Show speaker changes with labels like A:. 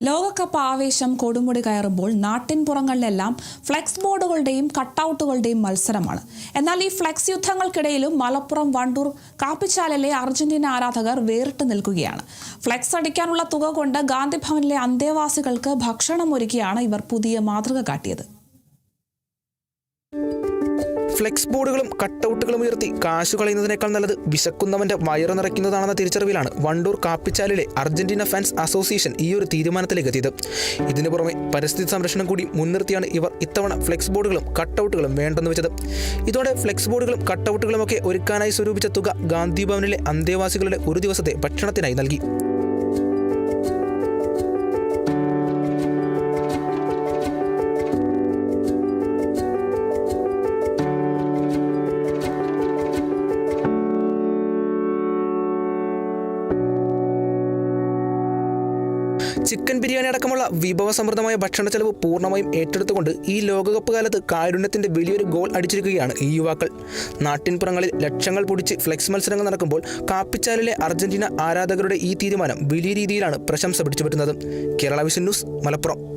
A: ലോകകപ്പ് ആവേശം കൊടുമുടി കയറുമ്പോൾ നാട്ടിൻപുറങ്ങളിലെല്ലാം ഫ്ലെക്സ് ബോർഡുകളുടെയും കട്ടൗട്ടുകളുടെയും മത്സരമാണ്. എന്നാൽ ഈ ഫ്ലെക്സ് യുദ്ധങ്ങൾക്കിടയിലും മലപ്പുറം വണ്ടൂർ കാപ്പിച്ചാലിലെ അർജന്റീന ആരാധകർ വേറിട്ട് നിൽക്കുകയാണ്. ഫ്ലെക്സ് അടിക്കാനുള്ള തുക കൊണ്ട് ഗാന്ധിഭവനിലെ അന്തേവാസികൾക്ക് ഭക്ഷണം ഒരുക്കിയാണ് ഇവർ പുതിയ മാതൃക കാട്ടിയത്.
B: ഫ്ലെക്സ് ബോർഡുകളും കട്ടൗട്ടുകളും ഉയർത്തി കാശു കളയുന്നതിനേക്കാൾ നല്ലത് വിശക്കുന്നവന്റെ വയറ് നിറയ്ക്കുന്നതാണെന്ന തിരിച്ചറിവിലാണ് വണ്ടൂർ കാപ്പിച്ചാലിലെ അർജന്റീന ഫാൻസ് അസോസിയേഷൻ ഈ ഒരു തീരുമാനത്തിലേക്ക് എത്തിയത്. ഇതിനു പുറമെ പരിസ്ഥിതി സംരക്ഷണം കൂടി മുൻനിർത്തിയാണ് ഇവർ ഇത്തവണ ഫ്ലെക്സ് ബോർഡുകളും കട്ടൗട്ടുകളും വേണ്ടെന്ന് വെച്ചത്. ഇതോടെ ഫ്ലെക്സ് ബോർഡുകളും കട്ടൗട്ടുകളും ഒക്കെ ഒരുക്കാനായി സ്വരൂപിച്ച തുക ഗാന്ധി ഭവനിലെ അന്തേവാസികളുടെ ഒരു ദിവസത്തെ ഭക്ഷണത്തിനായി നൽകി. ചിക്കൻ ബിരിയാണി അടക്കമുള്ള വിഭവസമൃദ്ധമായ ഭക്ഷണ ചെലവ് പൂർണ്ണമായും ഏറ്റെടുത്തുകൊണ്ട് ഈ ലോകകപ്പ് കാലത്ത് കാരുണ്യത്തിന്റെ വലിയൊരു ഗോൾ അടിച്ചിരിക്കുകയാണ് ഈ യുവാക്കൾ. നാട്ടിൻപുറങ്ങളിൽ ലക്ഷങ്ങൾ പൊടിച്ച് ഫ്ലെക്സ് മത്സരങ്ങൾ നടക്കുമ്പോൾ കാപ്പിച്ചാലിലെ അർജന്റീന ആരാധകരുടെ ഈ തീരുമാനം വലിയ രീതിയിലാണ് പ്രശംസ പിടിച്ചുപറ്റുന്നത്. Kerala Vision News, Malappuram.